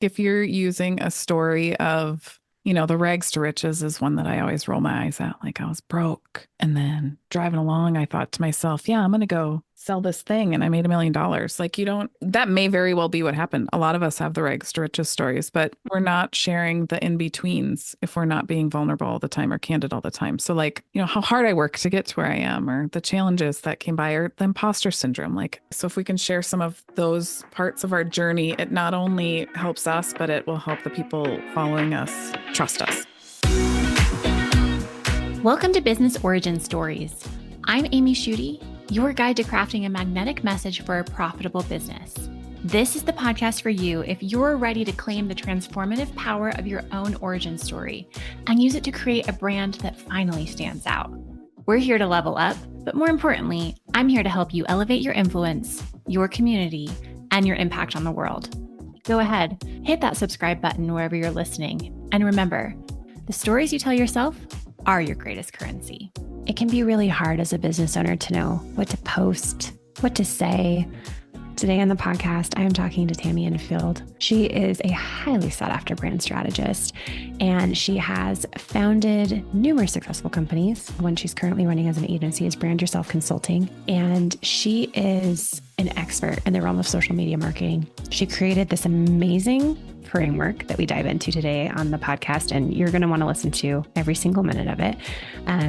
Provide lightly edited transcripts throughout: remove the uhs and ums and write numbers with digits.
if you're using a story of, the rags to riches is one that I always roll my eyes at. Like I was broke and then driving along, I thought to myself, yeah, I'm going to go sell this thing and I made $1 million. Like that may very well be what happened. A lot of us have the rags to riches stories, but we're not sharing the in-betweens if we're not being vulnerable all the time or candid all the time. So like, how hard I work to get to where I am or the challenges that came by or the imposter syndrome. Like, so if we can share some of those parts of our journey, it not only helps us, but it will help the people following us trust us. Welcome to Business Origin Stories. I'm Amy Schutte, your guide to crafting a magnetic message for a profitable business. This is the podcast for you if you're ready to claim the transformative power of your own origin story and use it to create a brand that finally stands out. We're here to level up, but more importantly, I'm here to help you elevate your influence, your community, and your impact on the world. Go ahead, hit that subscribe button wherever you're listening. And remember, the stories you tell yourself are your greatest currency. It can be really hard as a business owner to know what to post, what to say. Today on the podcast, I am talking to Tami Enfield. She is a highly sought after brand strategist, and she has founded numerous successful companies. One she's currently running as an agency is Brand Yourself Consulting, and she is an expert in the realm of social media marketing. She created this amazing framework that we dive into today on the podcast, and you're going to want to listen to every single minute of it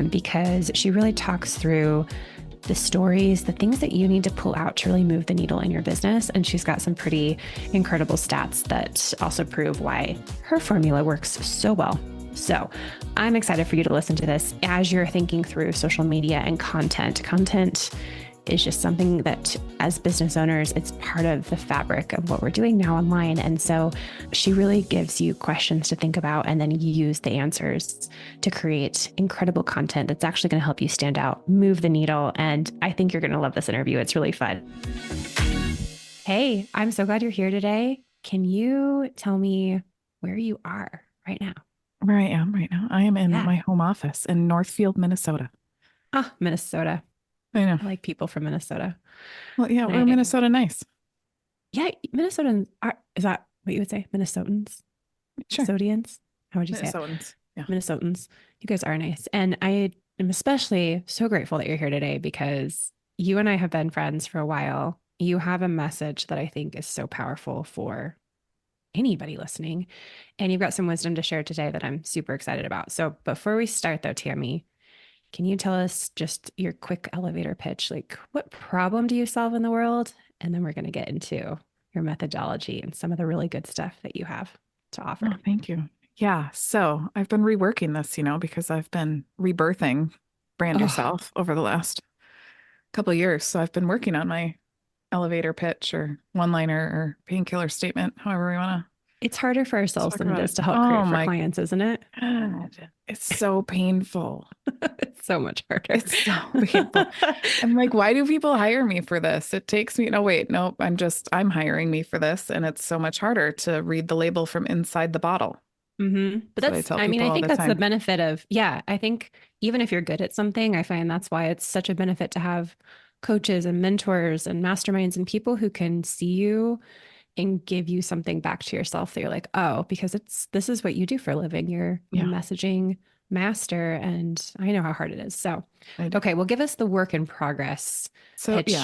because she really talks through the stories, the things that you need to pull out to really move the needle in your business. And she's got some pretty incredible stats that also prove why her formula works so well. So I'm excited for you to listen to this as you're thinking through social media and content. Content is just something that as business owners, it's part of the fabric of what we're doing now online. And so she really gives you questions to think about, and then you use the answers to create incredible content that's actually going to help you stand out, move the needle. And I think you're going to love this interview. It's really fun. Hey, I'm so glad you're here today. Can you tell me where you are right now? Where I am right now, I am in my home office in Northfield, Minnesota. Ah, Minnesota. I know. I like people from Minnesota. Well, yeah, we're Minnesota nice. Yeah, Minnesotans are, is that what you would say? Minnesotans? Sure. Minnesotians? How would you say it? Minnesotans. Yeah. Minnesotans. You guys are nice. And I am especially so grateful that you're here today because you and I have been friends for a while. You have a message that I think is so powerful for anybody listening. And you've got some wisdom to share today that I'm super excited about. So before we start though, Tami, can you tell us just your quick elevator pitch? Like, what problem do you solve in the world? And then we're going to get into your methodology and some of the really good stuff that you have to offer. Oh, thank you. Yeah. So I've been reworking this, because I've been rebirthing Brand Yourself over the last couple of years. So I've been working on my elevator pitch or one-liner or painkiller statement, however we want to. It's harder for ourselves than it is to help create for clients, isn't it? God. It's so painful. It's so much harder. It's so painful. I'm like, why do people hire me for this? It takes me, I'm hiring me for this. And it's so much harder to read the label from inside the bottle. Mm-hmm. But I think that's the benefit of, I think even if you're good at something, I find that's why it's such a benefit to have coaches and mentors and masterminds and people who can see you and give you something back to yourself that you're like, oh, because this is what you do for a living. You're a messaging master, and I know how hard it is. So, okay, well, give us the work in progress pitch.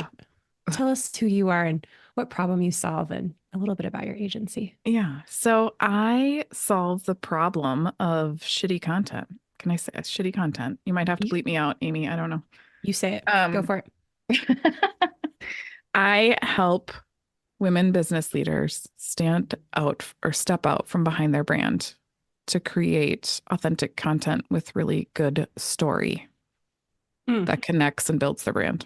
Tell us who you are and what problem you solve and a little bit about your agency. Yeah. So I solve the problem of shitty content. Can I say shitty content? You might have to bleep me out, Amy. I don't know. You say it. Go for it. I help women business leaders stand out or step out from behind their brand to create authentic content with really good story that connects and builds their brand.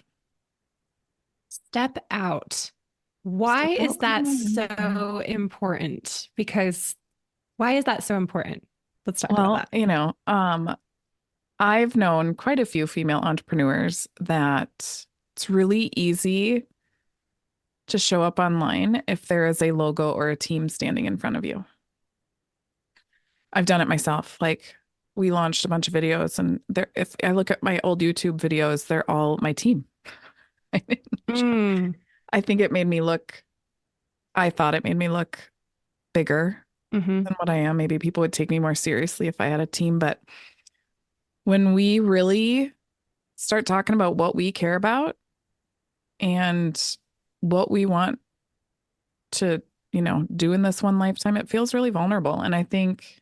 Step out. Why is that so important? Because why is that so important? Let's talk about that. I've known quite a few female entrepreneurs that it's really easy to show up online if there is a logo or a team standing in front of you. I've done it myself. Like, we launched a bunch of videos, and if I look at my old YouTube videos, they're all my team. I think it made me look bigger Mm-hmm. than what I am. Maybe people would take me more seriously if I had a team. But when we really start talking about what we care about and what we want to, do in this one lifetime, it feels really vulnerable. And I think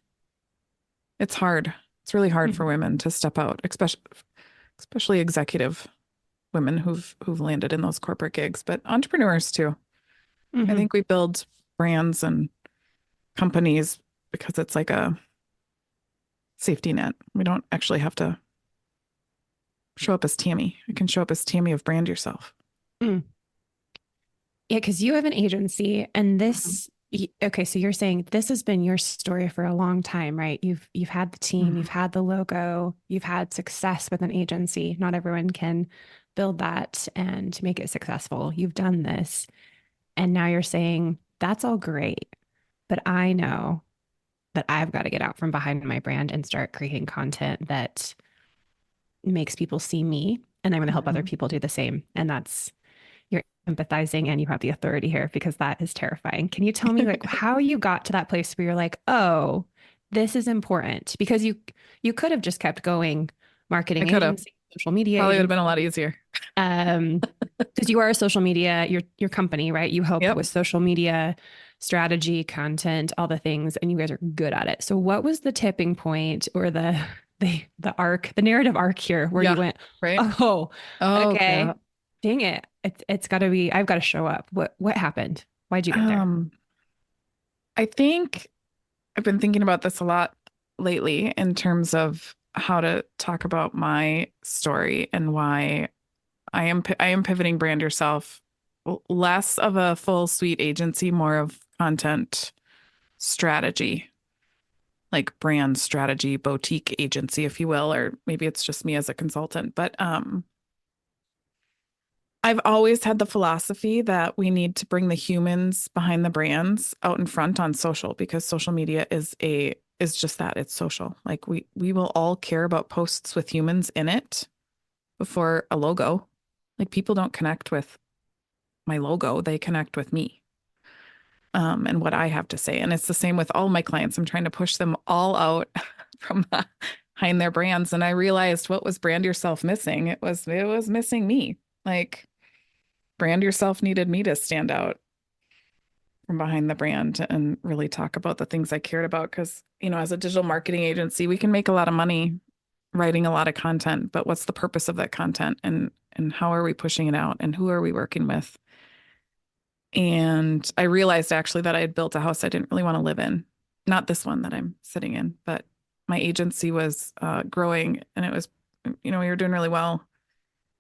it's hard. It's really hard for Mm-hmm. women to step out, especially executive women who've landed in those corporate gigs, but entrepreneurs too. I Mm-hmm. think we build brands and companies because it's like a safety net. We don't actually have to show up as Tami. You can show up as Tami of Brand Yourself. Mm. Yeah, because you have an agency and Mhm. okay, so you're saying this has been your story for a long time, right? You've had the team, you've Mhm. had the logo, you've had success with an agency. Not everyone can build that and make it successful. You've done this. And now you're saying that's all great, but I know that I've got to get out from behind my brand and start creating content that makes people see me. And I'm going to help other Mhm. people do the same. And that's you're empathizing and you have the authority here because that is terrifying. Can you tell me like how you got to that place where you're like, oh, this is important? Because you could have just kept going, I marketing could have. agency, social media Probably would have been a lot agency. easier. Um, because you are a social media, your company, right? You help Yep. with social media strategy, content, all the things, and you guys are good at it. So what was the tipping point or the arc, the narrative arc here where you Yeah. went, Right. oh, Oh, okay, crap. dang it. It's gotta be, I've got to show up. What happened? Why'd you get there? Um, I think I've been thinking about this a lot lately in terms of how to talk about my story and why I am pivoting Brand Yourself, less of a full suite agency, more of content strategy, like brand strategy, boutique agency, if you will, or maybe it's just me as a consultant. But I've always had the philosophy that we need to bring the humans behind the brands out in front on social because social media is just that, it's social. Like we will all care about posts with humans in it before a logo. Like people don't connect with my logo, they connect with me, and what I have to say. And it's the same with all my clients. I'm trying to push them all out from behind their brands. And I realized what was Brand Yourself missing? It was missing me. Like Brand Yourself needed me to stand out from behind the brand and really talk about the things I cared about. Because, as a digital marketing agency, we can make a lot of money writing a lot of content, but what's the purpose of that content and how are we pushing it out and who are we working with? And I realized actually that I had built a house I didn't really want to live in. Not this one that I'm sitting in, but my agency was growing and it was, we were doing really well.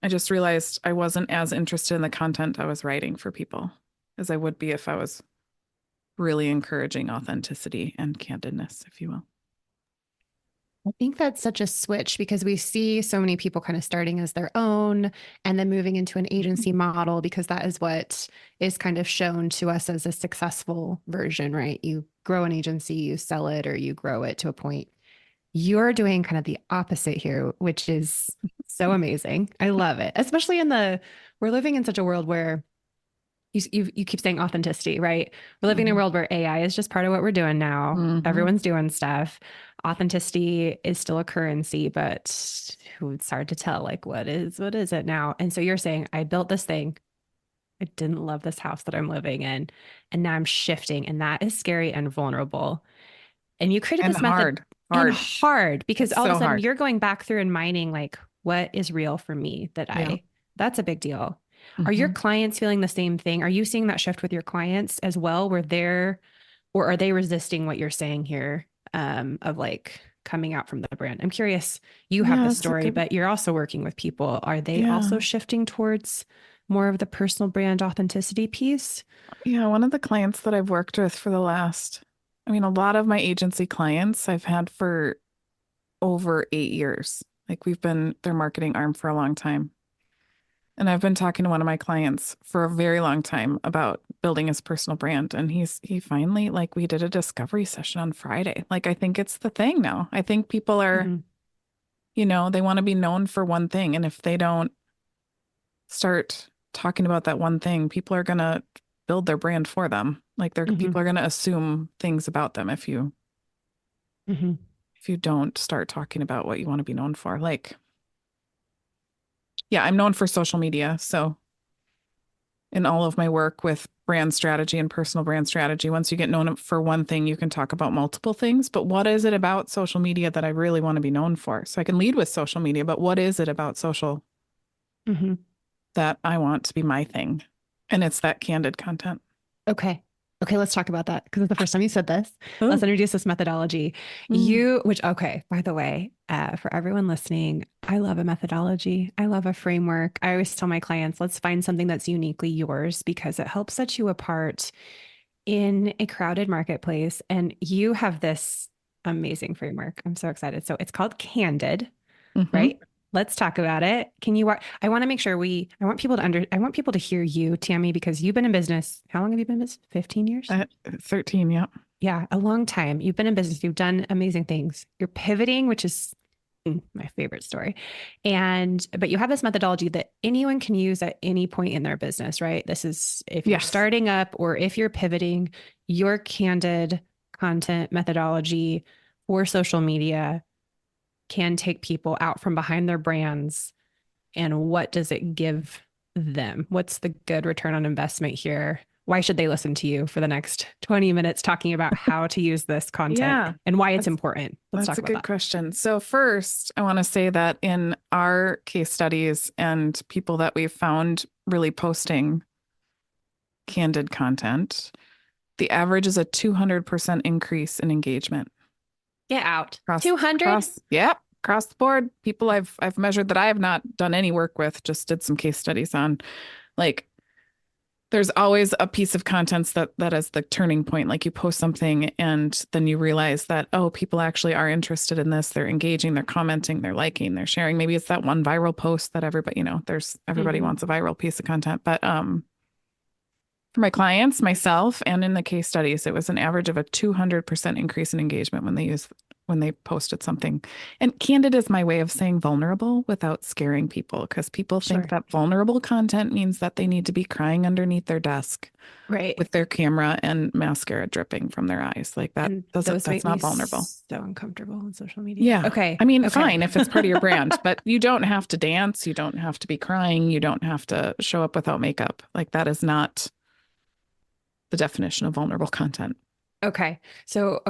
I just realized I wasn't as interested in the content I was writing for people as I would be if I was really encouraging authenticity and candidness, if you will. I think that's such a switch because we see so many people kind of starting as their own and then moving into an agency model because that is what is kind of shown to us as a successful version, right? You grow an agency, you sell it, or you grow it to a point. You're doing kind of the opposite here, which is so amazing. I love it, especially we're living in such a world where you keep saying authenticity, right? We're living in a Mhm. world where AI is just part of what we're doing now. Mhm. Everyone's doing stuff. Authenticity is still a currency, but it's hard to tell like what is it now? And so you're saying, I built this thing. I didn't love this house that I'm living in, and now I'm shifting, and that is scary and vulnerable. And you created And this method hard, and hard. hard because It's all of a so sudden hard. you're going back through and mining like what is real for me Yeah. that's a big deal. Are your Mhm. clients feeling the same thing? Are you seeing that shift with your clients as well, or are they resisting what you're saying here, of like coming out from the brand? I'm curious, you have Yeah, the that's a story, good. but you're also working with people. Are they also Yeah. shifting towards more of the personal brand authenticity piece? Yeah, one of the clients that I've worked with for the last, a lot of my agency clients I've had for over 8 years. Like we've been their marketing arm for a long time. And I've been talking to one of my clients for a very long time about building his personal brand. And he finally, like, we did a discovery session on Friday. Like, I think it's the thing now. I think people are, Mhm. they want to be known for one thing. And if they don't start talking about that one thing, people are gonna build their brand for them. Like people are going to assume things about them if you don't start talking about what you want to be known for. Like, yeah, I'm known for social media. So in all of my work with brand strategy and personal brand strategy, once you get known for one thing, you can talk about multiple things. But what is it about social media that I really want to be known for? So I can lead with social media, but what is it about social that I want to be my thing? And it's that candid content. Okay. Okay, let's talk about that because it's the first time you said this. Oh. Let's introduce this methodology. Okay, by the way, for everyone listening, I love a methodology. I love a framework. I always tell my clients, let's find something that's uniquely yours because it helps set you apart in a crowded marketplace. And you have this amazing framework. I'm so excited. So it's called CANDID, right? Let's talk about it. I want to make sure I want people to hear you, Tami, because you've been in business. How long have you been in business? 15 years? 13, yeah. Yeah, a long time. You've been in business. You've done amazing things. You're pivoting, which is my favorite story. But you have this methodology that anyone can use at any point in their business, right? This is if you're starting up or if you're pivoting, your candid content methodology for social media can take people out from behind their brands. And what does it give them? What's the good return on investment here? Why should they listen to you for the next 20 minutes talking about how to use this content and why it's important? Let's talk about that. That's a good question. So first, I want to say that in our case studies and people that we've found really posting candid content, the average is a 200% increase in engagement. Get out. 200? Yep. Across the board. People I've measured that I have not done any work with, just did some case studies on. Like, there's always a piece of content that is the turning point. Like you post something and then you realize that, oh, people actually are interested in this. They're engaging, they're commenting, they're liking, they're sharing. Maybe it's that one viral post that everybody, everybody wants a viral piece of content. But for my clients, myself, and in the case studies, it was an average of a 200% increase in engagement when they posted something. And candid is my way of saying vulnerable without scaring people, because people think that vulnerable content means that they need to be crying underneath their desk, right, with their camera and mascara dripping from their eyes. Like that's not vulnerable. So uncomfortable on social media. Yeah. Okay. I mean, fine if it's part of your brand, but you don't have to dance. You don't have to be crying. You don't have to show up without makeup. Like that is not the definition of vulnerable content. Okay. So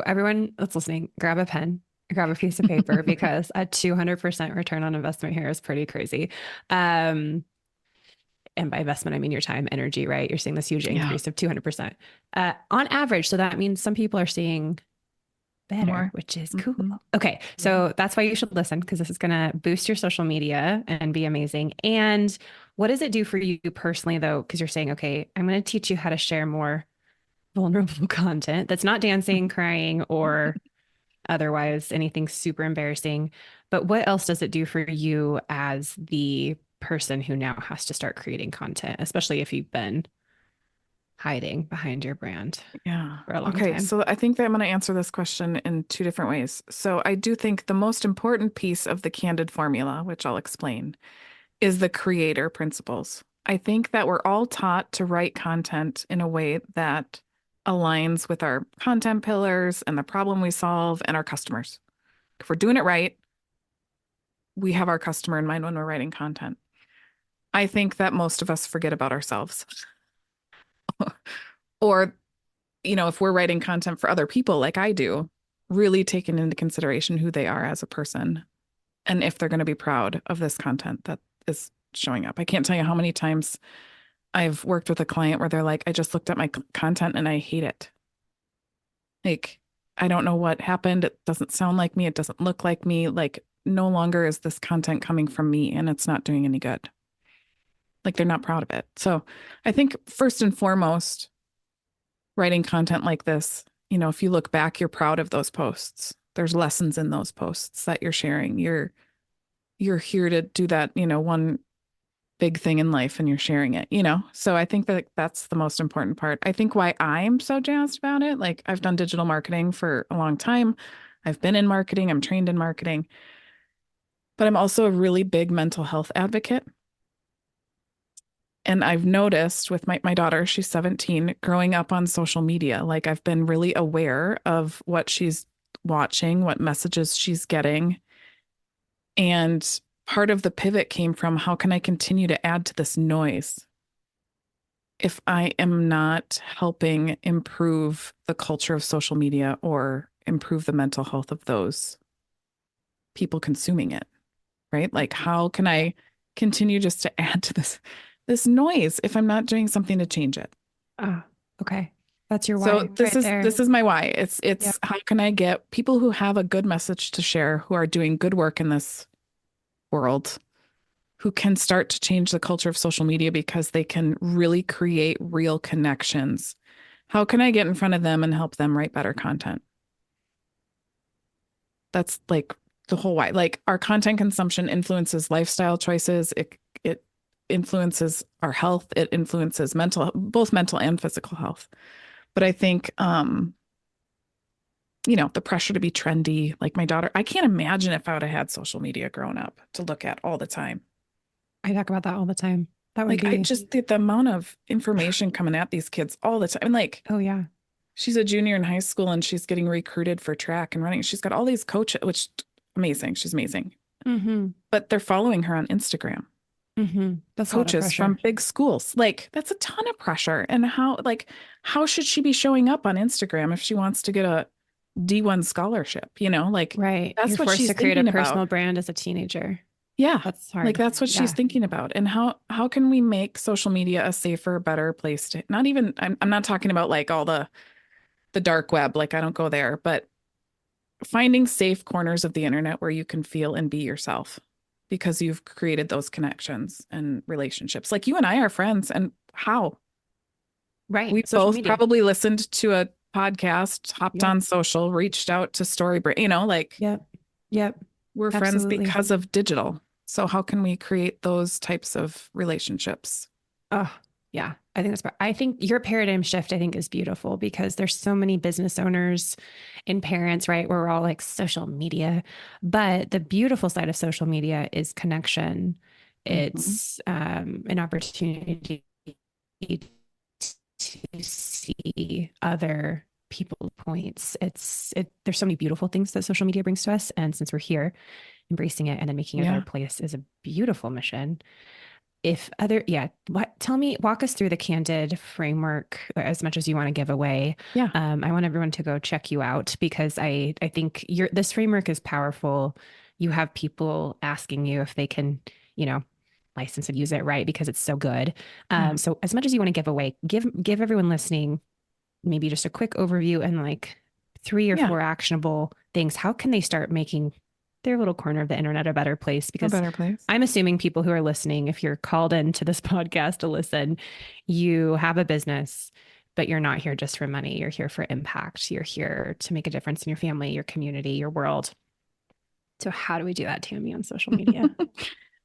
everyone that's listening, grab a pen, grab a piece of paper because a 200% return on investment here is pretty crazy. And by investment, I mean your time, energy, right? You're seeing this huge increase of 200% on average. So that means some people are seeing better, which is cool. Okay. So that's why you should listen, because this is going to boost your social media and be amazing. And what does it do for you personally though? Because you're saying, okay, I'm going to teach you how to share more vulnerable content that's not dancing, crying, or otherwise anything super embarrassing. But what else does it do for you as the person who now has to start creating content, especially if you've been hiding behind your brand for a long time? So I think that I'm going to answer this question in two different ways. So I do think the most important piece of the candid formula, which I'll explain, is the creator principles. I think that we're all taught to write content in a way that aligns with our content pillars and the problem we solve and our customers. If we're doing it right, we have our customer in mind when we're writing content. I think that most of us forget about ourselves. Or, if we're writing content for other people like I do, really taking into consideration who they are as a person and if they're going to be proud of this content that is showing up. I can't tell you how many times I've worked with a client where they're like, I just looked at my content and I hate it. Like, I don't know what happened. It doesn't sound like me. It doesn't look like me. Like, no longer is this content coming from me and it's not doing any good. Like, they're not proud of it. So I think first and foremost, writing content like this, if you look back, you're proud of those posts. There's lessons in those posts that you're sharing. You're here to do that, one big thing in life and you're sharing it, So I think that that's the most important part. I think why I'm so jazzed about it, like I've done digital marketing for a long time. I've been in marketing. I'm trained in marketing. But I'm also a really big mental health advocate. And I've noticed with my daughter, she's 17, growing up on social media, like I've been really aware of what she's watching, what messages she's getting. And part of the pivot came from how can I continue to add to this noise if I am not helping improve the culture of social media or improve the mental health of those people consuming it, right? Like how can I continue just to add to this noise if I'm not doing something to change it? Ah, okay. That's your So why right there. this is my why. It's Yep. how can I get people who have a good message to share, who are doing good work in this world, who can start to change the culture of social media because they can really create real connections. How can I get in front of them and help them write better content? That's like the whole why. Like our content consumption influences lifestyle choices. It influences our health. It influences both mental and physical health. But I think the pressure to be trendy, like my daughter, I can't imagine if I would have had social media growing up to look at all the time. I talk about that all the time. That would Like I be, just the amount of information coming at these kids all the time. And like oh yeah. she's a junior in high school and she's getting recruited for track and running. She's got all these coaches, which amazing. She's amazing. Mm-hmm. But they're following her on Instagram. Mm-hmm. That's a lot of Coaches pressure. from big schools. Like that's a ton of pressure. And how should she be showing up on Instagram if she wants to get a D1 scholarship? Like Right. that's You're what forced she's to create a thinking personal about. brand as a teenager. Yeah. That's Like hard. that's what she's Yeah. thinking about. And how can we make social media a safer, better place to not even I'm not talking about like all the dark web, like I don't go there, but finding safe corners of the internet where you can feel and be yourself because you've created those connections and relationships. Like you and I are friends, and how Right. we Social both media. probably listened to a podcast, hopped Yep. on social, reached out to Storybrand, like Yep. Yep. we're friends Absolutely. because of digital. So how can we create those types of relationships? Oh, yeah. I think your paradigm shift, I think, is beautiful because there's so many business owners and parents, right? Where we're all like social media. But the beautiful side of social media is connection. Mhm. It's an opportunity to see other people's points. There's so many beautiful things that social media brings to us. And since we're here, embracing it and then making it a better Yeah. place is a beautiful mission. Walk us through the Candid framework as much as you want to give away. Yeah. I want everyone to go check you out because I think this framework is powerful. You have people asking you if they can, license and use it right because it's so good. Yeah. So as much as you want to give away, give everyone listening maybe just a quick overview and like 3 or 4 actionable things. How can they start making their little corner of the internet a better place? A Because better place. I'm assuming people who are listening, if you're called into this podcast to listen, you have a business, but you're not here just for money. You're here for impact. You're here to make a difference in your family, your community, your world. So how do we do that, Tami, on social media?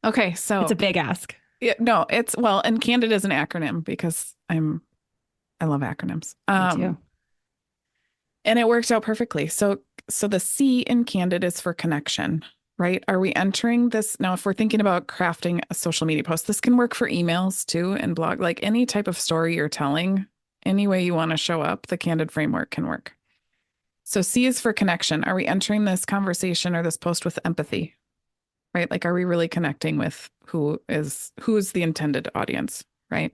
Okay, so It's a big ask. yeah, no, it's well, and CANDID is an acronym because I love acronyms. Me too. And it worked out perfectly. So the C in CANDID is for connection, right? Are we entering this now? If we're thinking about crafting a social media post, this can work for emails too and blog, like any type of story you're telling, any way you want to show up, the CANDID framework can work. So C is for connection. Are we entering this conversation or this post with empathy? Right? Like, are we really connecting with who is the intended audience, right?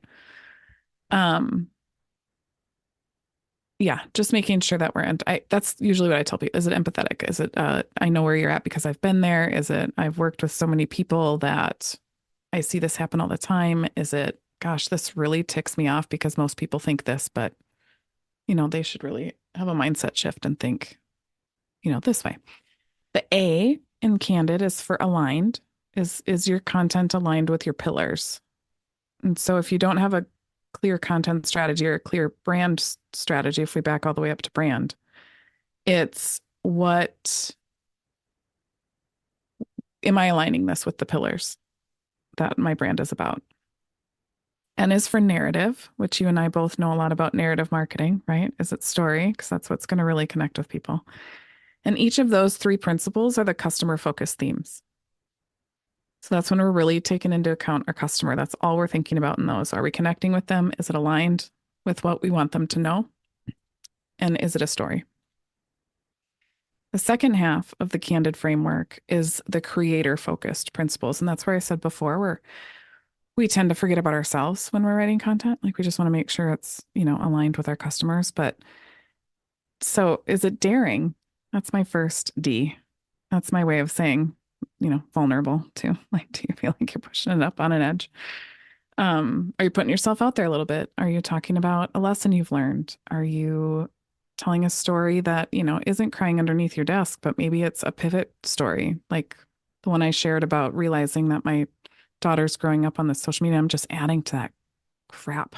Yeah, just making sure that that's usually what I tell people. Is it empathetic? Is it I know where you're at because I've been there? Is it I've worked with so many people that I see this happen all the time? Is it gosh, this really ticks me off because most people think this, but they should really have a mindset shift and think, this way. The A in Candid is for aligned. Is your content aligned with your pillars? And so if you don't have a clear content strategy or a clear brand strategy, if we back all the way up to brand, it's what am I aligning this with the pillars that my brand is about? N is for narrative, which you and I both know a lot about narrative marketing, right? Is it story? Because that's what's going to really connect with people. And each of those 3 principles are the customer focused themes. So that's when we're really taking into account our customer. That's all we're thinking about in those. Are we connecting with them? Is it aligned with what we want them to know? And is it a story? The second half of the CANDID framework is the creator focused principles. And that's where I said before, where we tend to forget about ourselves when we're writing content. Like we just want to make sure it's, aligned with our customers. But so is it daring? That's my first D. That's my way of saying, vulnerable too. Like, do you feel like you're pushing it up on an edge? Are you putting yourself out there a little bit? Are you talking about a lesson you've learned? Are you telling a story that, isn't crying underneath your desk, but maybe it's a pivot story, like the one I shared about realizing that my daughter's growing up on the social media. I'm just adding to that crap.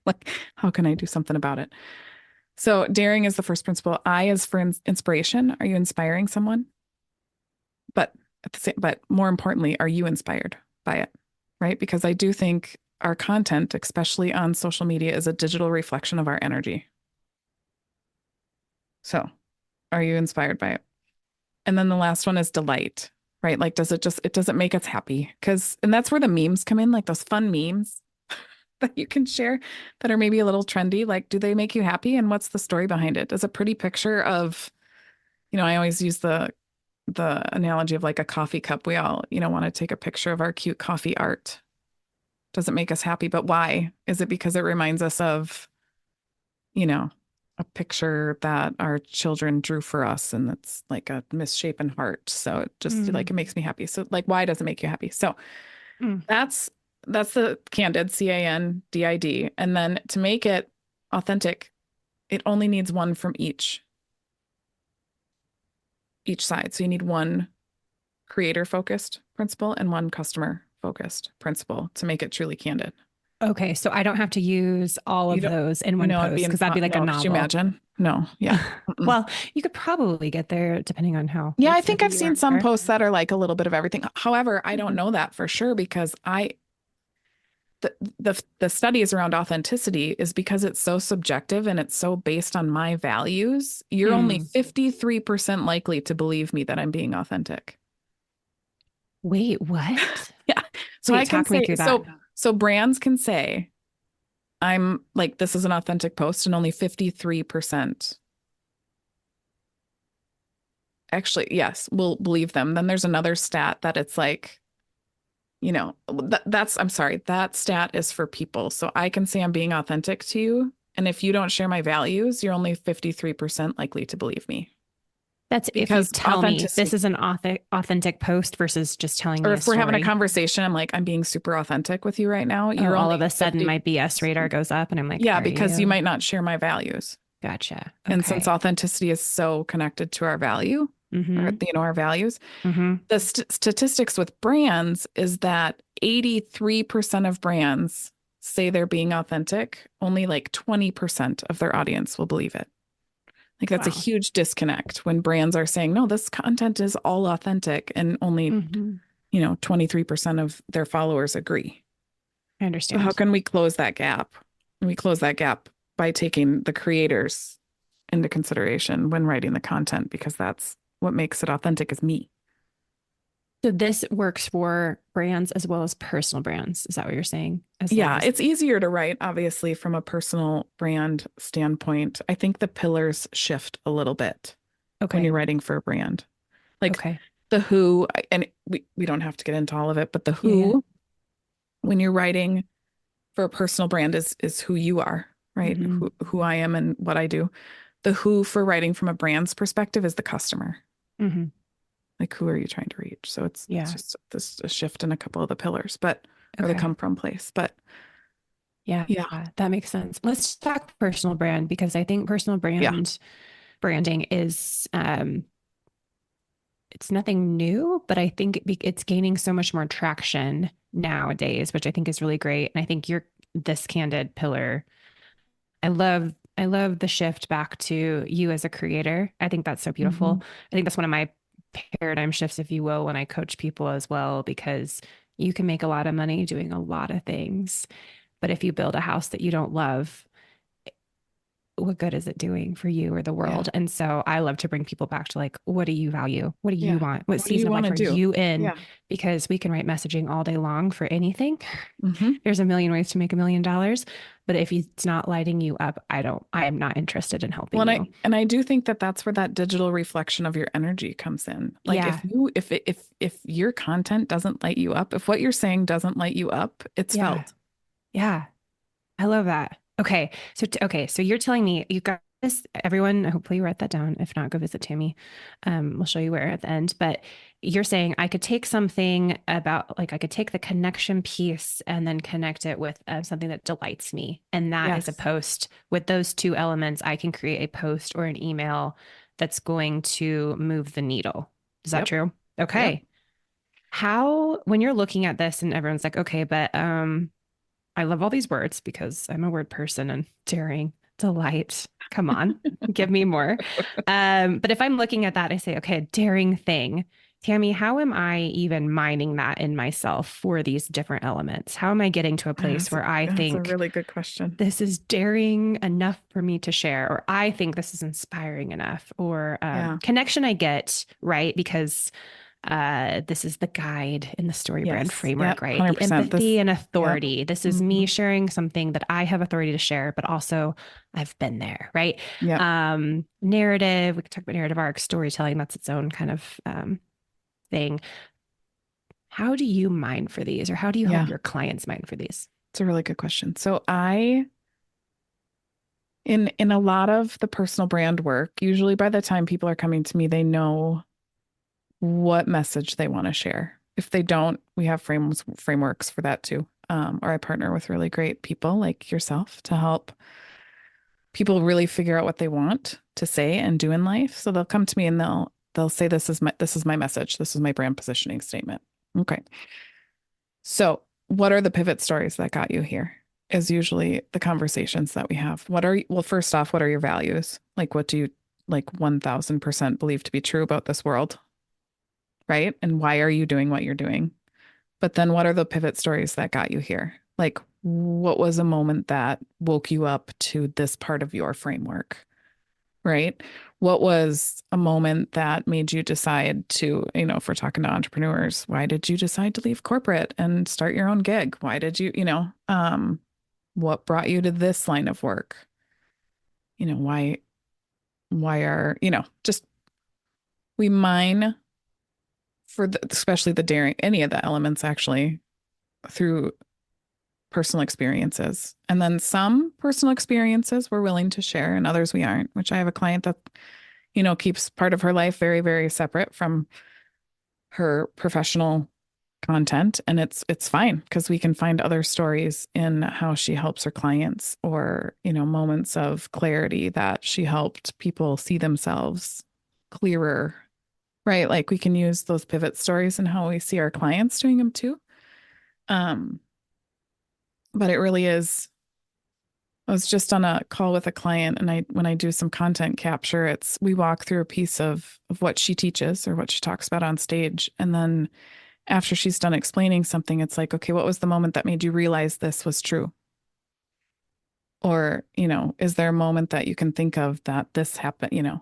Like, how can I do something about it? So daring is the first principle. I is for inspiration. Are you inspiring someone? But but more importantly, are you inspired by it? Right? Because I do think our content, especially on social media, is a digital reflection of our energy. So are you inspired by it? And then the last one is delight, right? Like, it doesn't make us happy? And that's where the memes come in, like those fun memes that you can share that are maybe a little trendy. Like, do they make you happy? And what's the story behind it? Does a pretty picture of, I always use the analogy of like a coffee cup. We all, want to take a picture of our cute coffee art. Does it make us happy? But why? Is it because it reminds us of, a picture that our children drew for us and it's like a misshapen heart? So it just like, it makes me happy. So like, why does it make you happy? So that's the CANDID, CANDID. And then to make it authentic, it only needs one from each side. So you need one creator focused principle and one customer focused principle to make it truly candid. Okay, so I don't have to use all of those in one post because that'd be like a novel. Could you imagine? No, yeah. Well, you could probably get there depending on how. Yeah, I think I've seen some posts that are like a little bit of everything. However, I don't know that for sure because the studies around authenticity is because it's so subjective and it's so based on my values. You're only 53% likely to believe me that I'm being authentic. Wait, what? Yeah. So Wait, I can talk me through that. So brands can say, I'm like, this is an authentic post, and only 53% actually, yes, will believe them. Then there's another stat that it's like, I'm sorry, that stat is for people. So I can say I'm being authentic to you. And if you don't share my values, you're only 53% likely to believe me. That's because if you tell me this is an authentic post versus just telling me. Or if we're having a conversation, I'm like, I'm being super authentic with you right now. You're all of a sudden my BS radar goes up and I'm like, yeah, because you might not share my values. Gotcha. Okay. And since authenticity is so connected to our value, or, our values, the statistics with brands is that 83% of brands say they're being authentic. Only like 20% of their audience will believe it. Like that's a huge disconnect when brands are saying, no, this content is all authentic, and only, 23% of their followers agree. I understand. So how can we close that gap? And we close that gap by taking the creators into consideration when writing the content, because that's what makes it authentic is me. So this works for brands as well as personal brands. Is that what you're saying? It's easier to write, obviously, from a personal brand standpoint. I think the pillars shift a little bit when you're writing for a brand. Like the who, and we don't have to get into all of it, but the who, when you're writing for a personal brand is who you are, right? Who I am and what I do. The who for writing from a brand's perspective is the customer. Like, who are you trying to reach? So it's just this a shift in a couple of the pillars, but or the come from place. But yeah, that makes sense. Let's talk personal brand, because I think personal branding is it's nothing new, but I think it's gaining so much more traction nowadays, which I think is really great. And I think this CANDID pillar, I love the shift back to you as a creator. I think that's so beautiful. I think that's one of my paradigm shifts, if you will, when I coach people as well, because you can make a lot of money doing a lot of things. But if you build a house that you don't love, what good is it doing for you or the world? Yeah. And so I love to bring people back to like, what do you value? What do you Yeah. want? What What do you season of want life to are do? you in? Yeah. Because we can write messaging all day long for anything. Hmm. There's a million ways to make $1,000,000. But if it's not lighting you up, I am not interested in Well, helping you. and I do think that that's where that digital reflection of your energy comes in. Like Yeah. if your content doesn't light you up, if what you're saying doesn't light you up, it's Yeah. felt. Yeah. I love that. Okay. So you're telling me you got this, everyone, hopefully you write that down. If not, go visit Tami. We'll show you where at the end. But you're saying I could take something about like I could take the connection piece and then connect it with something that delights me. And that is a Yes. post with those two elements. I can create a post or an email that's going to move the needle. Is that Yep. true? Yep. Okay. How, when you're looking at this and everyone's like, okay, but I love all these words because I'm a word person and daring, delight. Come on, give me more. But if I'm looking at that, I say, okay, a daring thing. Tami, how am I even mining that in myself for these different elements? How am I getting to a place where I That's a think really good question. this is daring enough for me to share, or I think this is inspiring enough, or Yeah. connection I get, right? Because this is the guide in the story brand Yes. framework, Yep. right? The 100%. empathy and Yep. authority. This is me Mhm. sharing something that I have authority to share, but also I've been there, right? Yep. Narrative, we could talk about narrative arc, storytelling, that's its own kind of thing. How do you mine for these, or how do you help Yeah. your clients mine for these? It's a really good question. So in a lot of the personal brand work, usually by the time people are coming to me, they know what message they want to share. If they don't, we have frameworks for that too. Or I partner with really great people like yourself to help people really figure out what they want to say and do in life. So they'll come to me and they'll say, this is my message. This is my brand positioning statement. Okay. So what are the pivot stories that got you here? Is usually the conversations that we have. Well, first off, what are your values? Like, what do you like 1000% believe to be true about this world? Right? And why are you doing what you're doing? But then what are the pivot stories that got you here? Like, what was a moment that woke you up to this part of your framework? Right? What was a moment that made you decide to, if we're talking to entrepreneurs, why did you decide to leave corporate and start your own gig? Why did you, what brought you to this line of work? Why are, just we mine for especially the daring, any of the elements actually through personal experiences. And then some personal experiences we're willing to share and others we aren't, which I have a client that, keeps part of her life very, very separate from her professional content. And it's fine because we can find other stories in how she helps her clients or, moments of clarity that she helped people see themselves clearer. Right. Like we can use those pivot stories and how we see our clients doing them too. Um, but it really is. I was just on a call with a client and when I do some content capture, we walk through a piece of what she teaches or what she talks about on stage. And then after she's done explaining something, it's like, okay, what was the moment that made you realize this was true? Or, is there a moment that you can think of that this happened,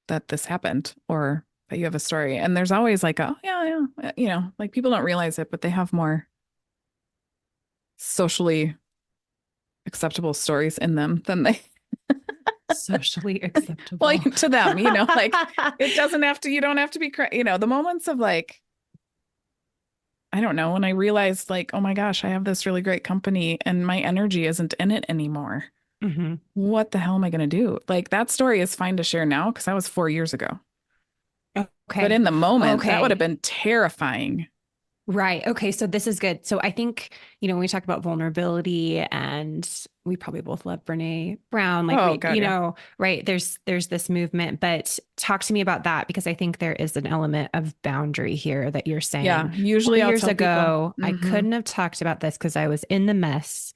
that this happened or that you have a story? And there's always like, oh, yeah, yeah, like people don't realize it, but they have more socially acceptable stories in them than they Socially acceptable. well to them, like it doesn't have to, you don't have to be, the moments of like, I don't know, when I realized like, oh my gosh, I have this really great company and my energy isn't in it anymore. Mm-hmm. What the hell am I going to do? Like that story is fine to share now because that was 4 years ago. But Okay. in the moment, that would have Okay. been terrifying. Right. Okay. So this is good. So I think, when we talk about vulnerability and we probably both love Brene Brown, like Oh God, yeah. right. There's this movement, but talk to me about that because I think there is an element of boundary here that you're Yeah. saying. Usually I'll 4 years tell people, ago, I couldn't have talked about this because I was in the mess.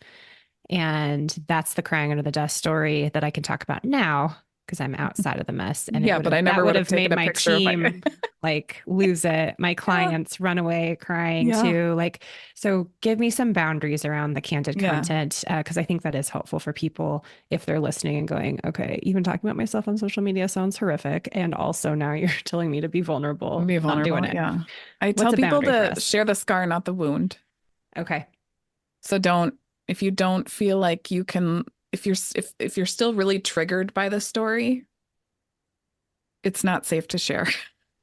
And that's the crying under the dust story that I can talk about now because I'm outside of the mess. And Yeah, but I that never would would have have made taken a my picture of my. team like lose it. My clients run away crying Yeah. too. Like, so give me some boundaries around the candid Yeah. content. Cause I think that is helpful for people if they're listening and going, okay, even talking about myself on social media sounds horrific. And also now you're telling me to be vulnerable. Be Not doing vulnerable. it. Yeah. I What's tell a people boundary for to us? share the scar, not the wound. Okay. So if you don't feel like you can, if you're still really triggered by the story, it's not safe to share.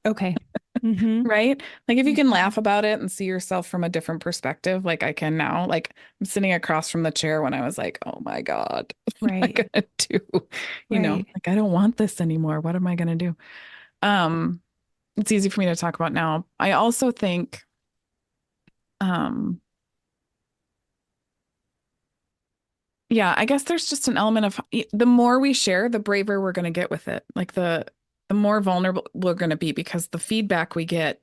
Okay. Mm-hmm. Right? Like if you can laugh about it and see yourself from a different perspective, like I can now, like I'm sitting across from the chair when I was like, oh my God, what am I Right. gonna do? Right. Like I don't want this anymore. What am I gonna do? Um, it's easy for me to talk about now. I also think, um, yeah, I guess there's just an element of the more we share, the braver we're gonna get with it. Like the more vulnerable we're gonna be because the feedback we get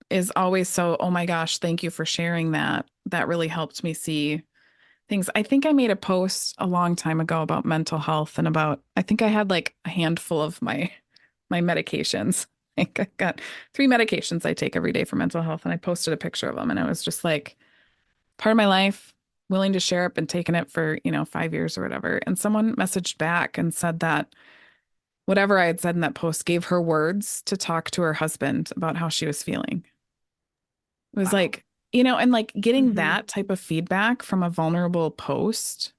is always so, oh my gosh, thank you for sharing that. That really helped me see things. I think I made a post a long time ago about mental health and about, I think I had like a handful of my medications. I think I've got 3 medications I take every day for mental health, and I posted a picture of them, and it was just like part of my life, willing to share it, been taking it for, 5 years or whatever. And someone messaged back and said that whatever I had said in that post gave her words to talk to her husband about how she was feeling. It was Wow. like, and like getting that type of feedback from a vulnerable post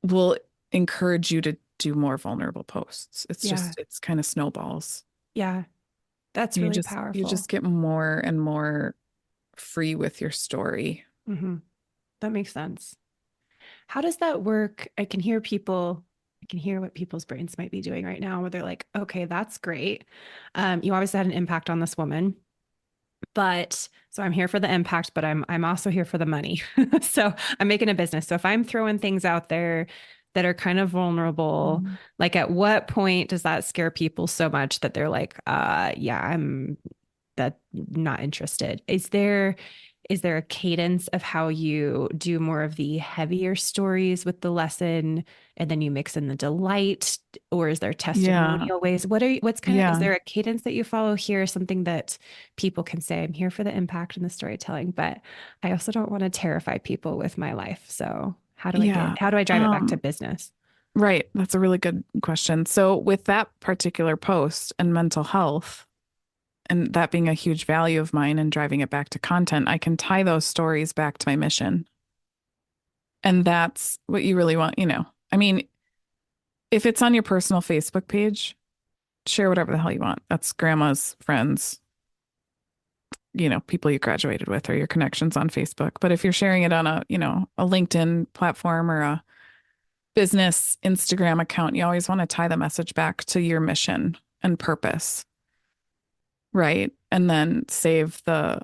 will encourage you to do more vulnerable posts. It's Yeah. just, it's kind of snowballs. Yeah. That's You really just, you powerful. just get more and more free with your story. That makes sense. How does that work? I can hear what people's brains might be doing right now where they're like, okay, that's great. You obviously had an impact on this woman, but so I'm here for the impact, but I'm also here for the money. So I'm making a business. So if I'm throwing things out there that are kind of vulnerable, Mhm. like at what point does that scare people so much that they're like, yeah, I'm that not interested? Is there a cadence of how you do more of the heavier stories with the lesson and then you mix in the delight, or is there Yeah. testimonial ways? Is Yeah. there a cadence that you follow here? Something that people can say, I'm here for the impact and the storytelling, but I also don't want to terrify people with my life. So Yeah. how do I drive it back to business? Right. That's a really good question. So with that particular post and mental health, and that being a huge value of mine and driving it back to content, I can tie those stories back to my mission. And that's what you really want, I mean, if it's on your personal Facebook page, share whatever the hell you want. That's grandma's friends, people you graduated with or your connections on Facebook. But if you're sharing it on a LinkedIn platform or a business Instagram account, you always want to tie the message back to your mission and purpose. Right. And then save the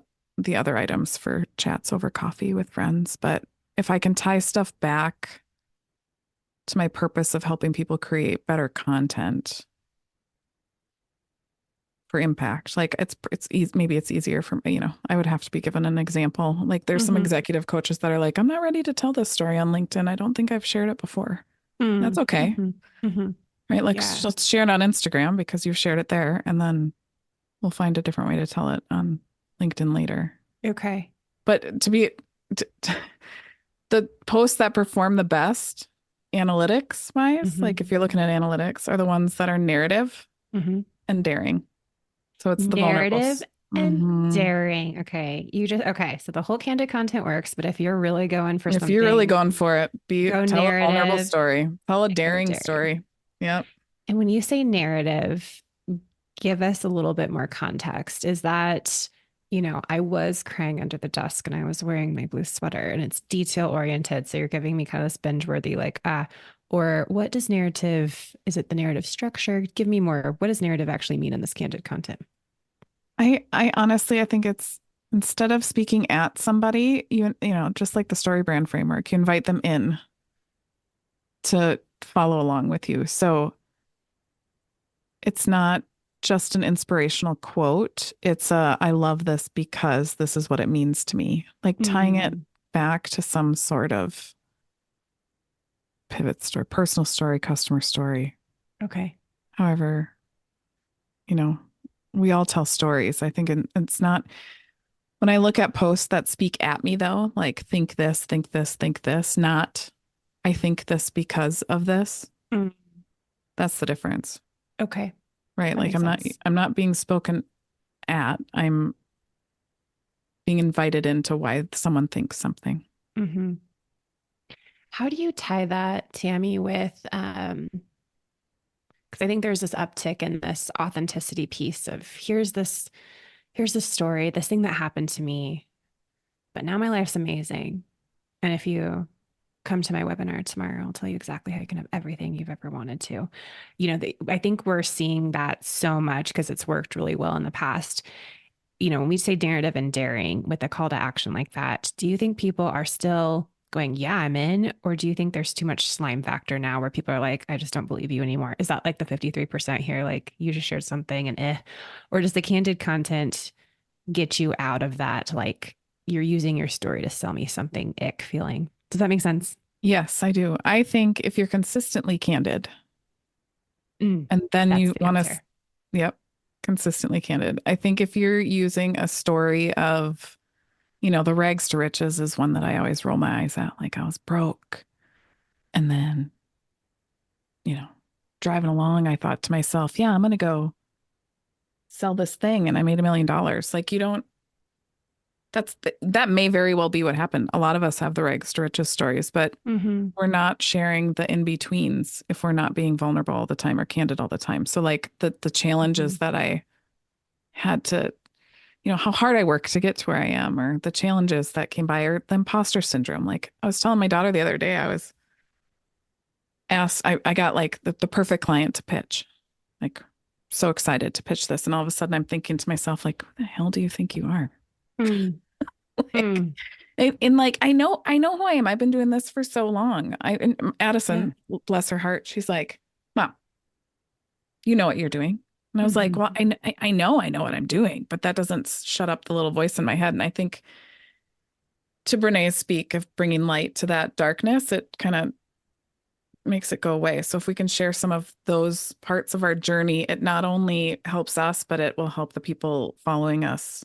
other items for chats over coffee with friends. But if I can tie stuff back to my purpose of helping people create better content for impact, like it's easy, maybe it's easier for me, I would have to be given an example. Like there's some executive coaches that are like, I'm not ready to tell this story on LinkedIn. I don't think I've shared it before. That's okay. Right. Like Yeah. let's share it on Instagram because you've shared it there, and then we'll find a different way to tell it on LinkedIn later. Okay. But the posts that perform the best analytics wise, like if you're looking at analytics, are the ones that are narrative and daring. So it's the Narrative vulnerables. and daring. Okay. Okay. So the whole candid content works, but if you're really going for If you're really something, going for it, go tell a vulnerable narrative story, tell a and go daring daring. story. Yep. And when you say narrative, give us a little bit more context. Is that, I was crying under the desk and I was wearing my blue sweater and it's detail oriented. So you're giving me kind of this binge worthy, like, or what does narrative, is it the narrative structure? Give me more. What does narrative actually mean in this candid content? I honestly, I think it's instead of speaking at somebody, just like the story brand framework, you invite them in to follow along with you. So it's not just an inspirational quote. It's I love this because this is what it means to me. Like tying it back to some sort of pivot story, personal story, customer story. Okay. However, you know, we all tell stories. I think it's not, when I look at posts that speak at me though, like think this, think this, think this, not I think this because of this. Mm, That's the difference, okay. right? That Like makes sense. I'm not being spoken at. I'm being invited into why someone thinks something. Hmm. How do you tie that, Tammy, with because I think there's this uptick in this authenticity piece of here's this story, this thing that happened to me, but now my life's amazing. And if you come to my webinar tomorrow, I'll tell you exactly how you can have everything you've ever wanted to. I think we're seeing that so much because it's worked really well in the past. When we say narrative and daring with a call to action like that, do you think people are still going, yeah, I'm in? Or do you think there's too much slime factor now where people are like, I just don't believe you anymore? Is that like the 53% here? Like you just shared something and or does the candid content get you out of that? Like you're using your story to sell me something ick feeling. Does that make sense? Yes, I do. I think if you're consistently candid Mm, and then that's you the want to, answer. yep, consistently candid. I think if you're using a story of, the rags to riches is one that I always roll my eyes at. Like I was broke. And then, you know, driving along, I thought to myself, yeah, I'm going to go sell this thing. And I made $1 million. Like you don't, that may very well be what happened. A lot of us have the rags to riches stories, but Mm-hmm. we're not sharing the in-betweens if we're not being vulnerable all the time or candid all the time. So like the Mm-hmm. challenges that I had to, how hard I worked to get to where I am, or the challenges that came by, or the imposter syndrome. Like I was telling my daughter the other day, I was asked, I got like the perfect client to pitch, like so excited to pitch this. And all of a sudden I'm thinking to myself, like, who the hell do you think you are? Mm, Like, mm, and like, I know who I am. I've been doing this for so long. And yeah. Addison, bless her heart, she's like, Mom, you know what you're doing. And I was like, Mm-hmm. well, I know what I'm doing, but that doesn't shut up the little voice in my head. And I think to Brené's speak of bringing light to that darkness, it kind of makes it go away. So if we can share some of those parts of our journey, it not only helps us, but it will help the people following us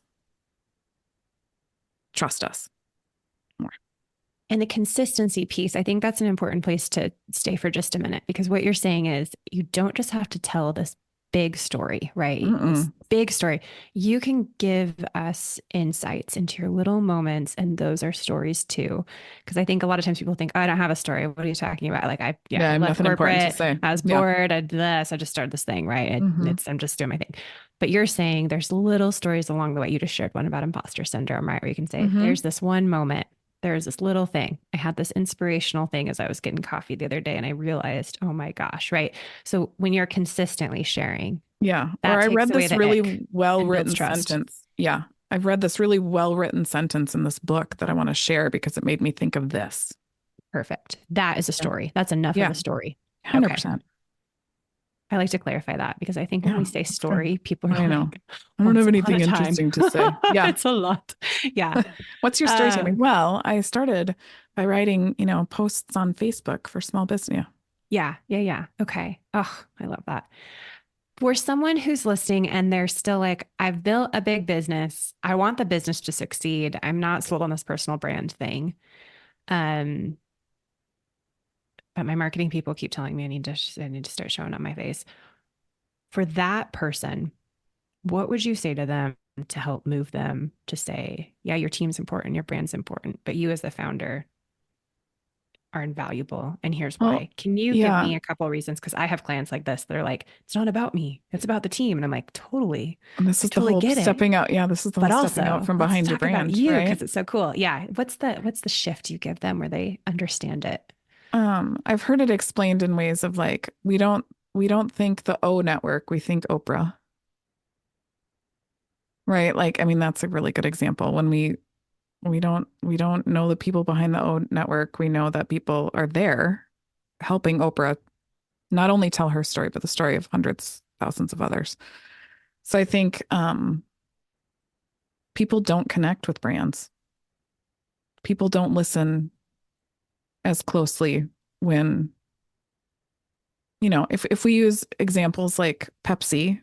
trust us more. And the consistency piece, I think that's an important place to stay for just a minute because what you're saying is you don't just have to tell this big story, right? This Mm-mm. big story. You can give us insights into your little moments, and those are stories too. Because I think a lot of times people think, oh, I don't have a story. What are you talking about? Like, Yeah, I I have left nothing important to corporate. say. I was Yeah. bored. I did this. I just started this thing, right? Mm-hmm. I'm just doing my thing. But you're saying there's little stories along the way. You just shared one about imposter syndrome, right? Where you can say, Mm-hmm. there's this one moment, there's this little thing. I had this inspirational thing as I was getting coffee the other day, and I realized, oh my gosh, right? So when you're consistently sharing, Yeah. Or that I takes read away this the really ick well and builds written trust. sentence. Yeah. I've read this really well written sentence in this book that I want to share because it made me think of this. Perfect. That is a Yeah. story. That's enough of Yeah. a story. Okay. 100%. I like to clarify that because I think when Yeah. we say That's good. story, people are I know. like, I don't once have upon a anything time. interesting to say. Yeah. It's a lot. Yeah. What's your story, Tammy? Um, Well, I started by writing, posts on Facebook for small business. Yeah. yeah. Okay. Oh, I love that. For someone who's listening and they're still like, I've built a big business. I want the business to succeed. I'm not sold on this personal brand thing. Um, but my marketing people keep telling me I need to start showing up my face. For that person, what would you say to them to help move them to say, yeah, your team's important, your brand's important, but you as the founder are invaluable. And here's Well, why. Can you give yeah. me a couple of reasons? Because I have clients like this. They're like, it's not about me. It's about the team. And I'm like, totally. And this I is the totally whole get it. stepping out. Yeah, this is the whole But stepping out also, from let's behind your talk about brand, you right? because it's so cool. Yeah. What's the shift you give them where they understand it? I've heard it explained in ways of like, we don't think the O network, we think Oprah, right? Like, I mean, that's a really good example. When we don't know the people behind the O network. We know that people are there helping Oprah not only tell her story, but the story of hundreds, thousands of others. So I think people don't connect with brands. People don't listen as closely when, if we use examples like Pepsi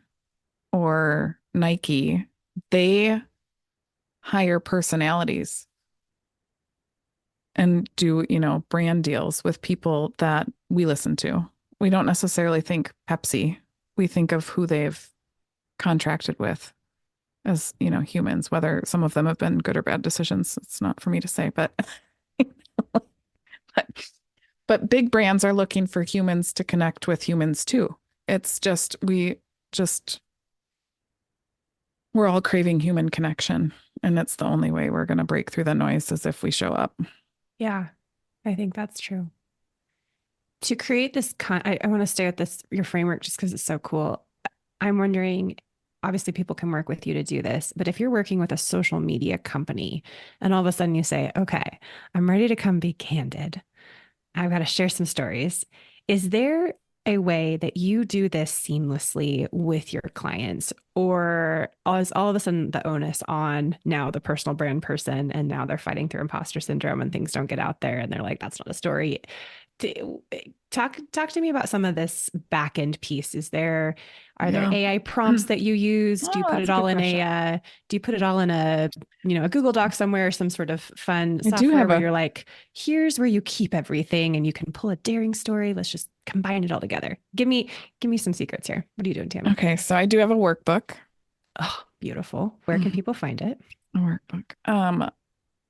or Nike, they hire personalities and do, brand deals with people that we listen to. We don't necessarily think Pepsi. We think of who they've contracted with as, humans, whether some of them have been good or bad decisions. It's not for me to say, but but big brands are looking for humans to connect with humans too. It's just we're all craving human connection, and it's the only way we're going to break through the noise is if we show up. Yeah, I think that's true. To create this, I want to stay with this, your framework, just because it's so cool. I'm wondering, obviously people can work with you to do this, but if you're working with a social media company and all of a sudden you say, okay, I'm ready to come be candid. I've got to share some stories. Is there a way that you do this seamlessly with your clients, or is all of a sudden the onus on now the personal brand person, and now they're fighting through imposter syndrome and things don't get out there and they're like, that's not a story? Talk to me about some of this back end piece. Are there AI prompts that you use? Do you put it all in a Google Doc somewhere, some sort of fun software where you're like, here's where you keep everything and you can pull a daring story. Let's just combine it all together. Give me some secrets here. What are you doing, Tami? Okay, so I do have a workbook. Oh, beautiful. Where can people find it? A workbook.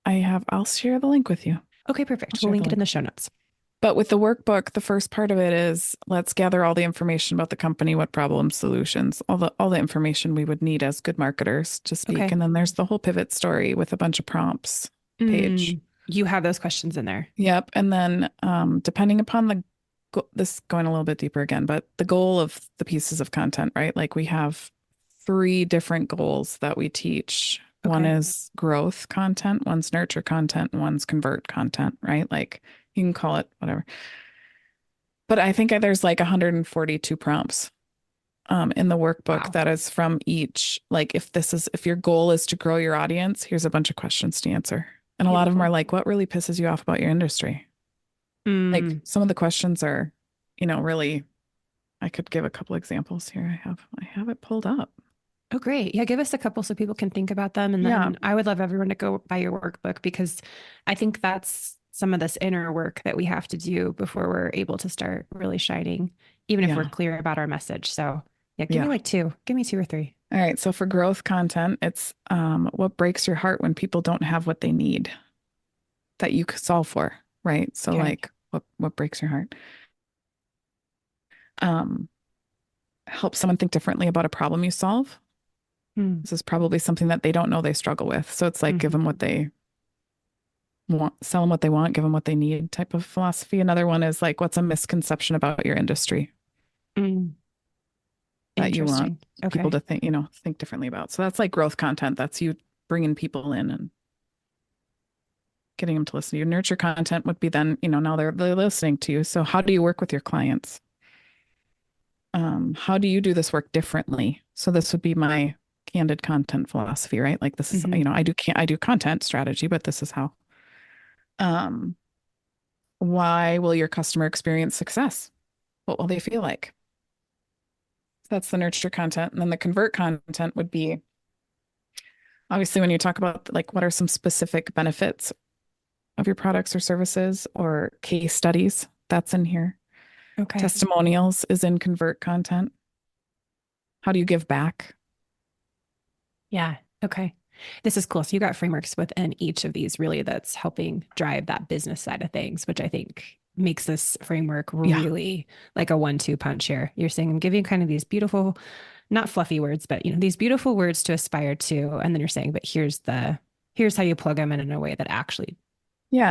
I'll share the link with you. Okay, perfect. We'll link it in the show notes. But with the workbook, the first part of it is let's gather all the information about the company, what problems, solutions, all the information we would need as good marketers to speak. Okay. And then there's the whole pivot story with a bunch of prompts page. You have those questions in there. Yep. And then depending upon this going a little bit deeper again, but the goal of the pieces of content, right? Like we have 3 different goals that we teach. Okay. One is growth content, one's nurture content, and one's convert content, right? Like you can call it whatever. But I think there's like 142 prompts in the workbook that is from each. Like if your goal is to grow your audience, here's a bunch of questions to answer. And a lot of them are like, what really pisses you off about your industry? Like some of the questions are, really, I could give a couple examples here. I have it pulled up. Oh, great. Yeah. Give us a couple so people can think about them. And then I would love everyone to go buy your workbook, because I think that's some of this inner work that we have to do before we're able to start really shining, even if we're clear about our message. So give me 2. Give me 2 or 3. All right. So for growth content, it's what breaks your heart when people don't have what they need that you could solve for, right? So like what breaks your heart? Help someone think differently about a problem you solve. This is probably something that they don't know they struggle with. So it's like give them what they want, sell them what they want, give them what they need type of philosophy. Another one is like, what's a misconception about your industry that you want people to think differently about? So that's like growth content. That's you bringing people in and getting them to listen to you. Nurture content would be then, now they're listening to you. So how do you work with your clients? How do you do this work differently? So this would be my candid content philosophy, right? Like this is, I do content strategy, but this is how. Why will your customer experience success? What will they feel like? That's the nurture content. And then the convert content would be, obviously, when you talk about like what are some specific benefits of your products or services, or case studies, that's in here. Okay. Testimonials is in convert content. How do you give back? Yeah. Okay. This is cool. So you got frameworks within each of these really that's helping drive that business side of things, which I think makes this framework really like a 1-2 punch here. You're saying I'm giving kind of these beautiful, not fluffy words, but these beautiful words to aspire to. And then you're saying, but here's how you plug them in a way that actually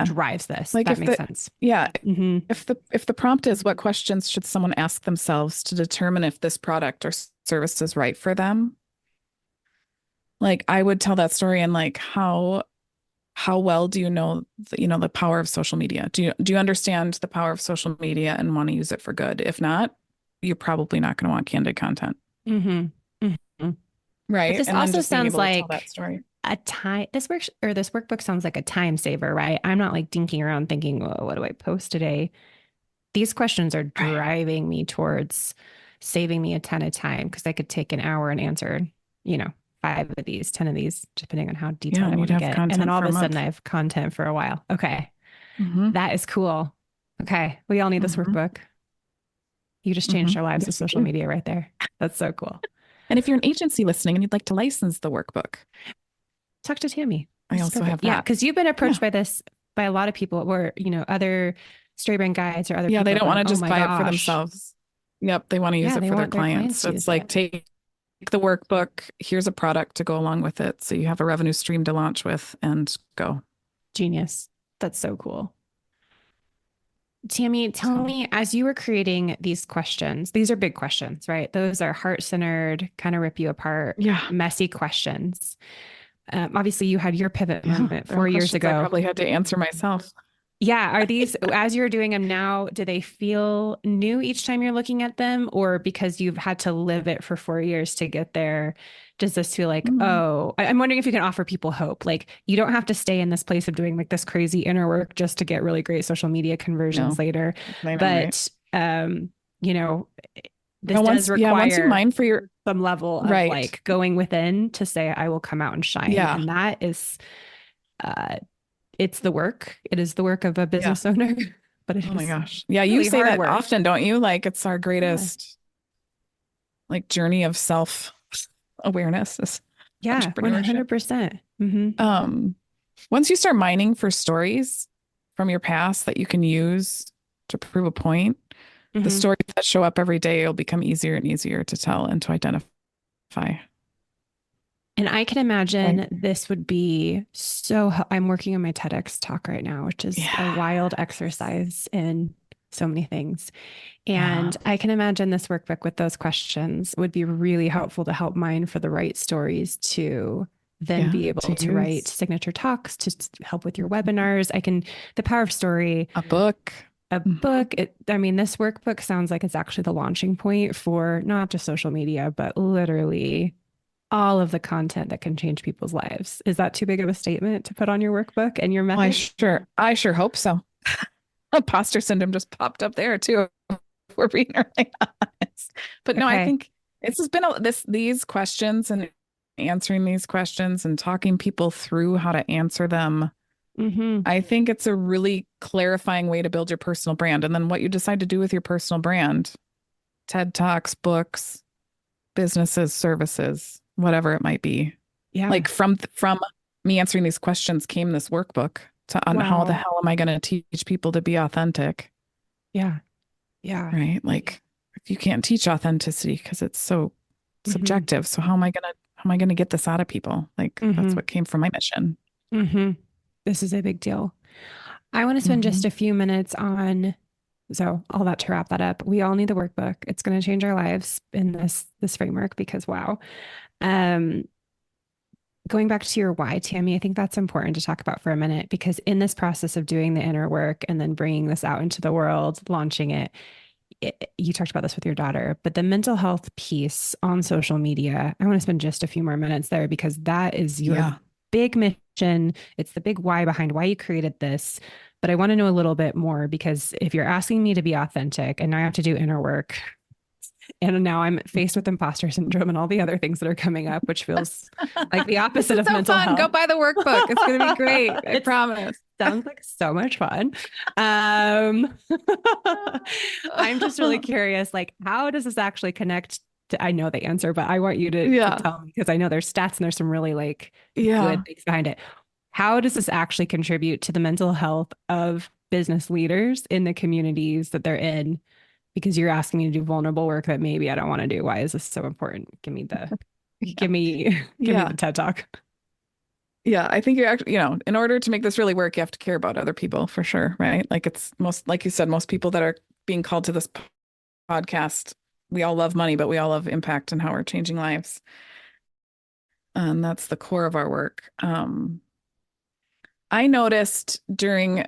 drives this. Like that makes sense. Yeah. If the prompt is what questions should someone ask themselves to determine if this product or service is right for them? Like I would tell that story and like how well do you know the power of social media? Do you understand the power of social media and want to use it for good? If not, you're probably not going to want candid content. Right. But this also sounds like that story. This workbook sounds like a time saver, right? I'm not like dinking around thinking, well, what do I post today? these questions are Right. driving me towards saving me a ton of time because I could take an hour and answer, 5 of these, 10 of these, depending on how Yeah, detailed I and you'd want to have get. And then content all for of a a sudden month. I have content for a while. Okay. Mm-hmm. That is cool. Okay. We all need this Mm-hmm. workbook. You just Mm-hmm. changed our lives with Yes, you social do. media right there. That's so cool. And if you're an agency listening and you'd like to license the workbook, Talk to Tami. I This is also perfect. have Yeah. that. Because you've been Yeah. approached by a lot of people where, other stray brand guides or other Yeah, people they are don't want going, to oh just my buy it for gosh. themselves. Yep, they want to use Yeah. it They for their want their clients. clients So to it's use like it. take the workbook, here's a product to go along with it. So you have a revenue stream to launch with and go. Genius. That's so cool. Tami, tell So me, as you were creating these questions, these are big questions, right? Those are heart-centered, kind of rip you apart, yeah. messy questions. Obviously, you had your pivot Yeah. moment They're all 4 years questions I ago. probably had to answer myself. Yeah. Are these, as you're doing them now, do they feel new each time you're looking at them? Or because you've had to live it for 4 years to get there, does this feel like, Mm. oh, I'm wondering if you can offer people hope? Like, you don't have to stay in this place of doing like this crazy inner work just to get really great social media conversions No, later. I know, right? But, you know, this No, does once you require mine for your, some level of right. like going within to say, I will come out and shine. Yeah. And that is, uh, it's the work. It is the work of a Yeah. business owner, but it Oh my is gosh. Yeah. You really say hard that work. often, don't you? Like it's our Yeah. greatest like journey of self awareness is Yeah, entrepreneurship. 100%. Mm-hmm. Um, Once you start mining for stories from your past that you can use to prove a point, the Mm-hmm. stories that show up every day will become easier and easier to tell and to identify. And I can Right. imagine this would be so. I'm working on my TEDx talk right now, which is a Yeah. wild exercise in so many things. Yeah. And I can imagine this workbook with those questions would be really helpful to help mine for the right stories to then Yeah. be able To to write use signature talks to help with your webinars. The power of story, a book. a Mhm. book. This workbook sounds like it's actually the launching point for not just social media, but literally all of the content that can change people's lives. Is that too big of a statement to put on your workbook and your Well, methods? I sure hope so. Imposter syndrome just popped up there too. If we're being really honest. But no, I Okay. think this has been these questions and answering these questions and talking people through how to answer them. Mm-hmm. I think it's a really clarifying way to build your personal brand. And then what you decide to do with your personal brand, TED Talks, books, businesses, services, whatever it might be. Yeah. Like from me answering these questions came this workbook on how the Wow. hell am I going to teach people to be authentic, Yeah. Yeah. right? Like if you can't teach authenticity because it's so Mm-hmm. subjective, so how am I going to get this out of people? Like that's Mm-hmm. what came from my mission. Mm-hmm. This is a big deal. I want to spend Hmm. just a few minutes on, so all that to wrap that up. We all need the workbook. It's going to change our lives in this framework because wow. Um, Going back to your why, Tami, I think that's important to talk about for a minute because in this process of doing the inner work and then bringing this out into the world, launching you talked about this with your daughter, but the mental health piece on social media, I want to spend just a few more minutes there because that is your Yeah. big mission. It's the big why behind why you created this. But I want to know a little bit more because if you're asking me to be authentic and now I have to do inner work, and now I'm faced with imposter syndrome and all the other things that are coming up, which feels like the This opposite is of so mental fun. Go health. buy the workbook. It's going to be great. I It promise. sounds like so much fun. Um, I'm just really curious, like, how does this actually connect to, I know the answer, but I want you to Yeah. tell me because I know there's stats and there's some really like Yeah. good things behind it. How does this actually contribute to the mental health of business leaders in the communities that they're in? Because you're asking me to do vulnerable work that maybe I don't want to do. Why is this so important? Yeah. Give me, give me Yeah. the TED talk. Yeah, I think you're actually, in order to make this really work, you have to care about other people for sure, right? Like like you said, most people that are being called to this podcast, we all love money, but we all love impact and how we're changing lives. And that's the core of our work. I noticed during,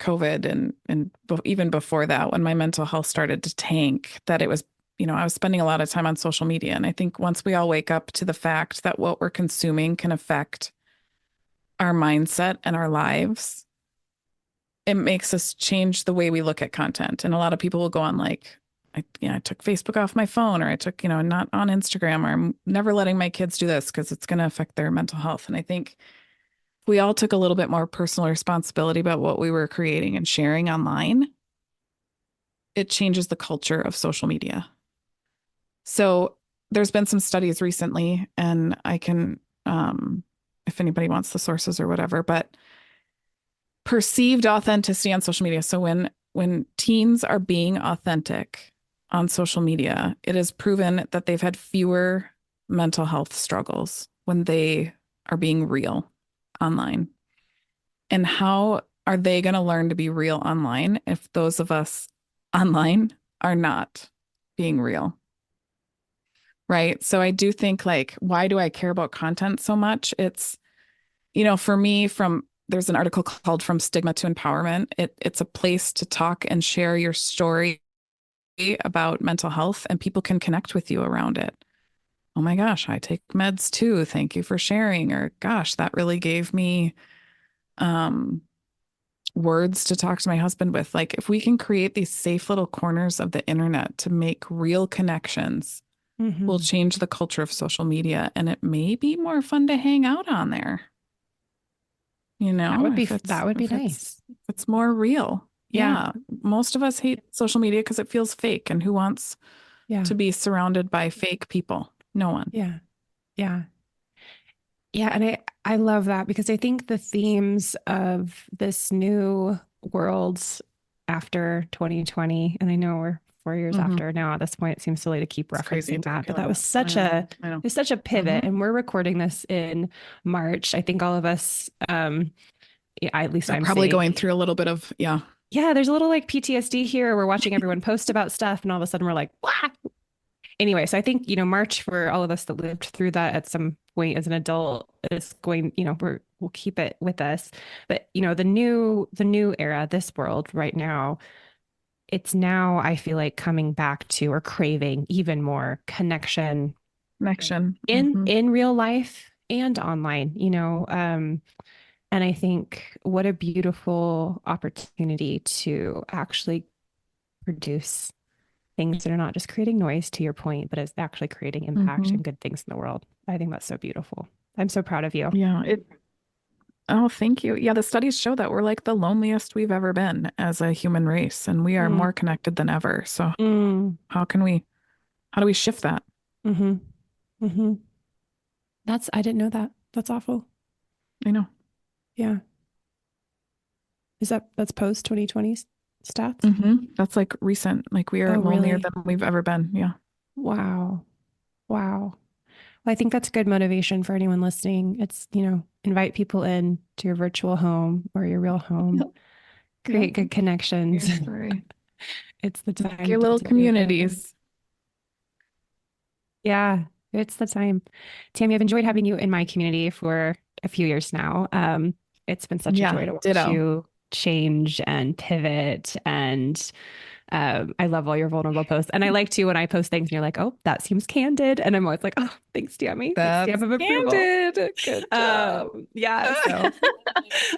COVID and even before that, when my mental health started to tank, that it was, I was spending a lot of time on social media. And I think once we all wake up to the fact that what we're consuming can affect our mindset and our lives, it makes us change the way we look at content. And a lot of people will go on like, I took Facebook off my phone, or I took, not on Instagram, or I'm never letting my kids do this because it's going to affect their mental health. And I think if we all took a little bit more personal responsibility about what we were creating and sharing online, it changes the culture of social media. So there's been some studies recently, and I can, if anybody wants the sources or whatever, but perceived authenticity on social media. So when teens are being authentic on social media, it is proven that they've had fewer mental health struggles when they are being real online. And how are they going to learn to be real online if those of us online are not being real? Right. So I do think, like, why do I care about content so much? It's, for me, there's an article called From Stigma to Empowerment. It's a place to talk and share your story about mental health, and people can connect with you around it. Oh my gosh, I take meds too. Thank you for sharing. Or gosh, that really gave me words to talk to my husband with. Like, if we can create these safe little corners of the internet to make real connections, we'll change the culture of social media, and it may be more fun to hang out on there. That would be if nice. It's more real. Yeah. Most of us hate social media because it feels fake, and who wants to be surrounded by fake people? No one. Yeah. Yeah. Yeah. And I love that, because I think the themes of this new world after 2020, and I know we're 4 years after now, at this point, it seems silly to keep referencing that, but that was such a pivot. And we're recording this in March. I think all of us, at least I'm probably going through a little bit of, there's a little like PTSD here. We're watching everyone post about stuff, and all of a sudden we're like, what? Anyway, so I think, March, for all of us that lived through that at some point as an adult, is going, we'll keep it with us. But, the new era, this world right now, it's now, I feel like, coming back to, or craving even more connection in real life and online, and I think what a beautiful opportunity to actually produce things that are not just creating noise, to your point, but is actually creating impact and good things in the world. I think that's so beautiful. I'm so proud of you. Yeah. Oh, thank you. Yeah, the studies show that we're like the loneliest we've ever been as a human race, and we are more connected than ever. So how do we shift that? I didn't know that. That's awful. I know. Yeah. That's post 2020 stats? That's like recent. Like, we are lonelier than we've ever been. Yeah. Wow. Well, I think that's good motivation for anyone listening. It's, invite people in to your virtual home or your real home. Create good connections. It's the time. Your little communities. Yeah, it's the time. Tami, I've enjoyed having you in my community for a few years now. It's been such a joy to watch you change and pivot, and I love all your vulnerable posts. And I like to, when I post things and you're like, oh, that seems candid, and I'm always like, oh, thanks, Tami. Stamp of approval. Candid. Good job. So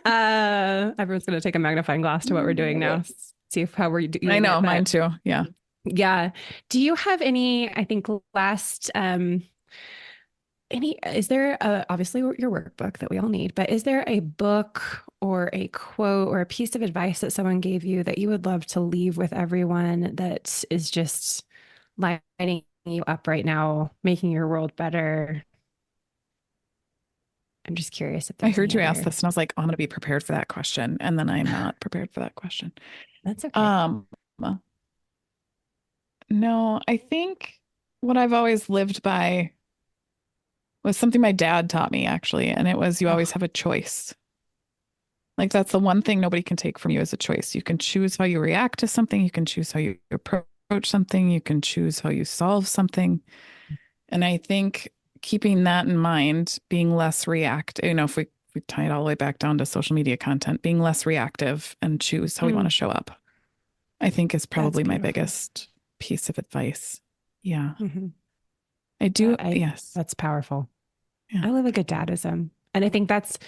everyone's going to take a magnifying glass to what we're doing now. See how we're doing. I know, mine too. Yeah. Yeah. Do you have any, I think last, is there obviously your workbook that we all need, but is there a book or a quote or a piece of advice that someone gave you that you would love to leave with everyone, that is just lighting you up right now, making your world better? I'm just curious if I heard you ask this, and I was like, oh, I'm going to be prepared for that question. And then I'm not prepared for that question. That's okay. No, I think what I've always lived by was something my dad taught me, actually. And it was, you always have a choice. Like, that's the one thing nobody can take from you, is a choice. You can choose how you react to something. You can choose how you approach something. You can choose how you solve something. And I think keeping that in mind, being less reactive, if we tie it all the way back down to social media content, being less reactive and choose how we want to show up, I think is probably my biggest piece of advice. Yeah. I do. Yes. That's powerful. Yeah. I love a good dadism. And I think that's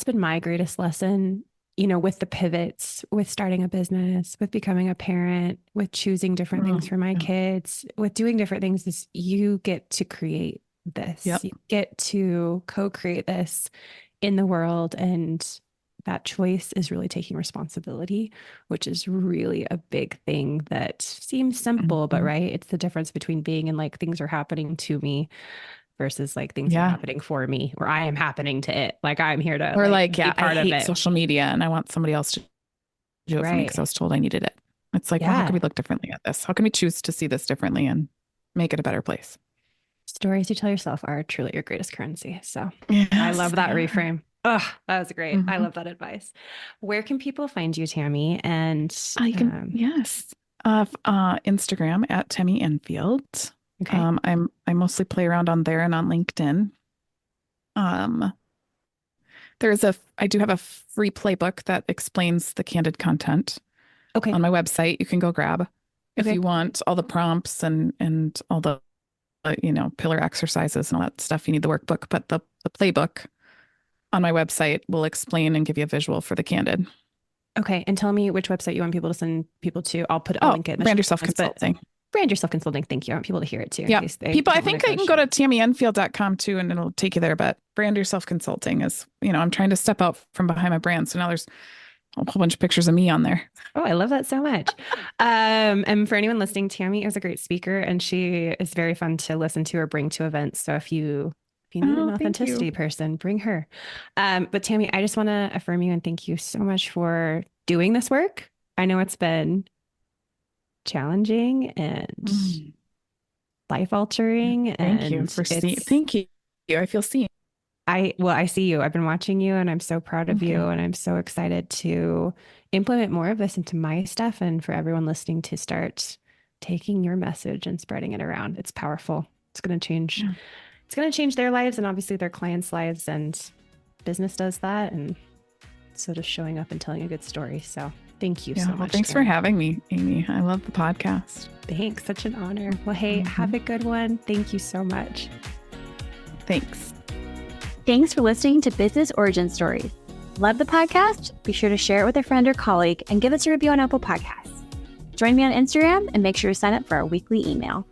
been my greatest lesson with the pivots, with starting a business, with becoming a parent, with choosing different things for my kids, with doing different things, is you get to create this. Yep. You get to co-create this in the world. And that choice is really taking responsibility, which is really a big thing that seems simple, but right, it's the difference between being in like things are happening to me versus like things are happening for me, or I am happening to it. Like I'm here to Or like like, be part I of hate it. social media and I want somebody else to do it for me because I was told I needed it. It's like, well, how can we look differently at this? How can we choose to see this differently and make it a better place? Stories you tell yourself are truly your greatest currency. So yes, I love that reframe. Oh, that was great. I Mm-hmm. love that advice. Where can people find you, Tami? And you can, Instagram at Tami Enfield. okay. I mostly play around on there and on LinkedIn. I do have a free playbook that explains the candid content on my website. You can go grab if you want all the prompts and all the pillar exercises and all that stuff. You need the workbook, but the playbook on my website will explain and give you a visual for the candid. Okay. And tell me which website you want people to send people to. I'll link it. Brand Yourself Consulting. Brand Yourself Consulting. Thank you. I want people to hear it too. Yeah. People, I think they can go to TamiEnfield.com too, and it'll take you there. But Brand Yourself Consulting is, I'm trying to step out from behind my brand. So now there's a whole bunch of pictures of me on there. Oh, I love that so much. And for anyone listening, Tami is a great speaker and she is very fun to listen to or bring to events. So if you need an authenticity person, bring her. But Tami, I just want to affirm you and thank you so much for doing this work. I know it's been challenging and life altering. Thank you for seeing. Thank you. I feel seen. I see you. I've been watching you and I'm so proud of you. And I'm so excited to implement more of this into my stuff and for everyone listening to start taking your message and spreading it around. It's powerful. It's going to change. Yeah. It's going to change their lives and obviously their clients' lives, and business does that. And so just showing up and telling a good story. So thank you so much. Thanks for having me, Amy. I love the podcast. Thanks. Such an honor. Well, hey, have a good one. Thank you so much. Thanks. Thanks for listening to Business Origin Stories. Love the podcast? Be sure to share it with a friend or colleague and give us a review on Apple Podcasts. Join me on Instagram and make sure to sign up for our weekly email.